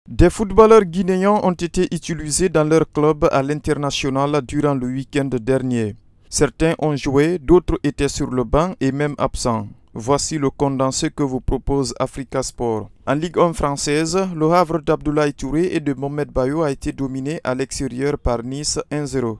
Des footballeurs guinéens ont été utilisés dans leur club à l'international durant le week-end dernier. Certains ont joué, d'autres étaient sur le banc et même absents. Voici le condensé que vous propose Africa Sport. En Ligue 1 française, le Havre d'Abdoulaye Touré et de Mohamed Bayo a été dominé à l'extérieur par Nice 1-0.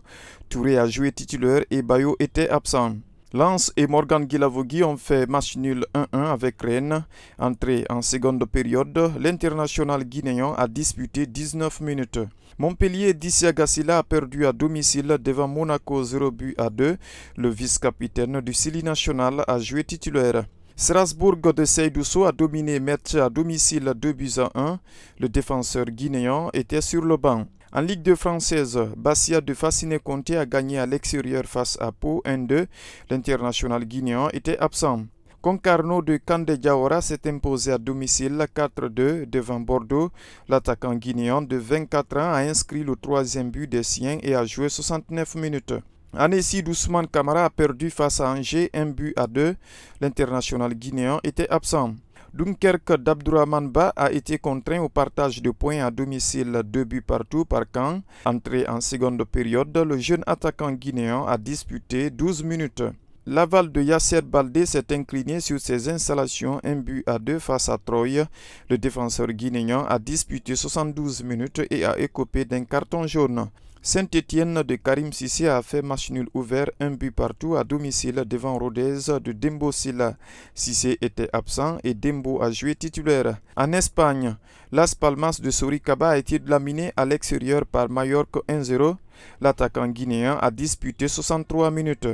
Touré a joué titulaire et Bayo était absent. Lens et Morgan Guilavogui ont fait match nul 1-1 avec Rennes. Entré en seconde période, l'international guinéen a disputé 19 minutes. Montpellier d'Issiagassila a perdu à domicile devant Monaco 0-2. Le vice-capitaine du Sili national a joué titulaire. Strasbourg de Seydousso a dominé Metz à domicile 2-1. Le défenseur guinéen était sur le banc. En Ligue 2 française, Bastia de Fassine Conté a gagné à l'extérieur face à Pau 1-2. L'international guinéen était absent. Concarneau de Kandé Diawara s'est imposé à domicile 4-2 devant Bordeaux. L'attaquant guinéen de 24 ans a inscrit le troisième but des siens et a joué 69 minutes. Annecy d'Ousmane Camara a perdu face à Angers 1-2. L'international guinéen était absent. Dunkerque d'Abdourahmane Ba a été contraint au partage de points à domicile 2 buts partout par Caen. Entré en seconde période, le jeune attaquant guinéen a disputé 12 minutes. Laval de Yasser Baldé s'est incliné sur ses installations 1-2 face à Troyes. Le défenseur guinéen a disputé 72 minutes et a écopé d'un carton jaune. Saint-Étienne de Karim Cissé a fait match nul ouvert 1 but partout à domicile devant Rodez de Dembo Silla. Cissé était absent et Dembo a joué titulaire. En Espagne, Las Palmas de Soricaba a été laminé à l'extérieur par Mallorca 1-0. L'attaquant guinéen a disputé 63 minutes.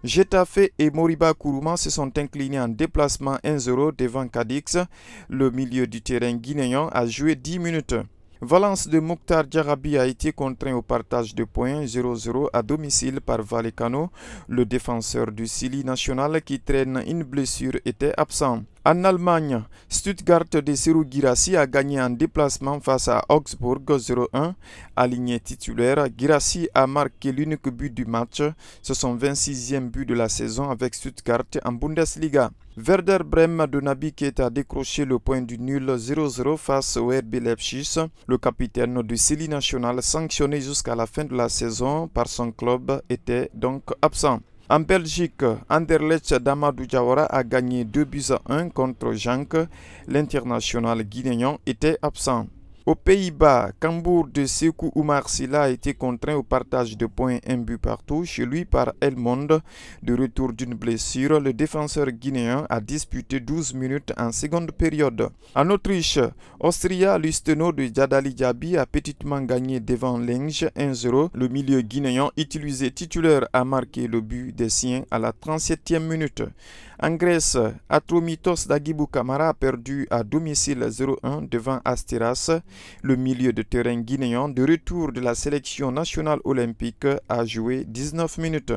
Getafe et Moriba Kourouma se sont inclinés en déplacement 1-0 devant Cadix. Le milieu du terrain guinéen a joué 10 minutes. Valence de Mokhtar Diarabi a été contraint au partage de points 0-0 à domicile par Vallecano. Le défenseur du Sili national qui traîne une blessure était absent. En Allemagne, Stuttgart de Serhou Guirassy a gagné en déplacement face à Augsbourg 0-1. Aligné titulaire, Guirassy a marqué l'unique but du match. C'est son 26e but de la saison avec Stuttgart en Bundesliga. Werder Bremen de Naby Keita a décroché le point du nul 0-0 face au RB Leipzig. Le capitaine du Sili national, sanctionné jusqu'à la fin de la saison par son club, était donc absent. En Belgique, Anderlecht d'Amadou Diawara a gagné 2-1 contre Genk. L'international guinéen était absent. Aux Pays-Bas, Cambourg de Sékou Oumar Silla a été contraint au partage de points 1 but partout chez lui par Helmond. De retour d'une blessure, le défenseur guinéen a disputé 12 minutes en seconde période. En Autriche, Austria Lustenau de Djadali Diaby a petitement gagné devant Lenge 1-0. Le milieu guinéen utilisé titulaire a marqué le but des siens à la 37e minute. En Grèce, Atromitos d'Agibou Camara a perdu à domicile 0-1 devant Asteras. Le milieu de terrain guinéen de retour de la sélection nationale olympique a joué 19 minutes.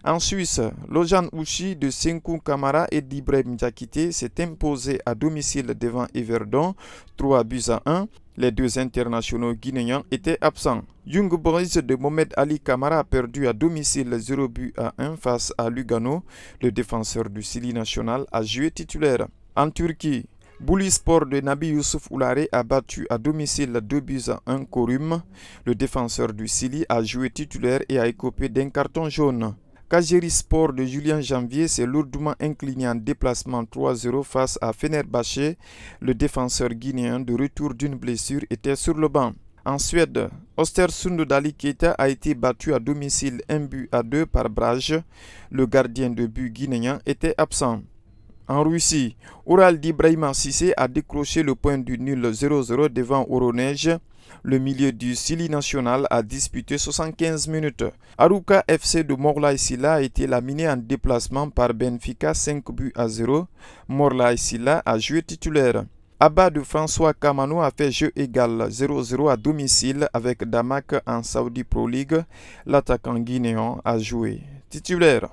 En Suisse, Lojan Ouchi de Senkou Kamara et d'Ibrahim Diakité s'est imposé à domicile devant Yverdon 3-1. Les deux internationaux guinéens étaient absents. Young Boys de Mohamed Ali Kamara a perdu à domicile 0-1 face à Lugano. Le défenseur du Sili national a joué titulaire. En Turquie, Boulispor de Nabi Youssouf Oulare a battu à domicile 2-1 Korum. Le défenseur du Sili a joué titulaire et a écopé d'un carton jaune. Kajeri Sport de Julien Janvier s'est lourdement incliné en déplacement 3-0 face à Fenerbahçe. Le défenseur guinéen de retour d'une blessure était sur le banc. En Suède, Östersund d'Ali Keita a été battu à domicile 1-2 par Brage. Le gardien de but guinéen était absent. En Russie, Ural d'Ibrahima Cissé a décroché le point du nul 0-0 devant Oronej. Le milieu du Sili national a disputé 75 minutes. Arouca FC de Morlaï Silla a été laminé en déplacement par Benfica 5-0. Morlaï Silla a joué titulaire. Abba de François Kamano a fait jeu égal 0-0 à domicile avec Damak en Saudi Pro League. L'attaquant guinéen a joué titulaire.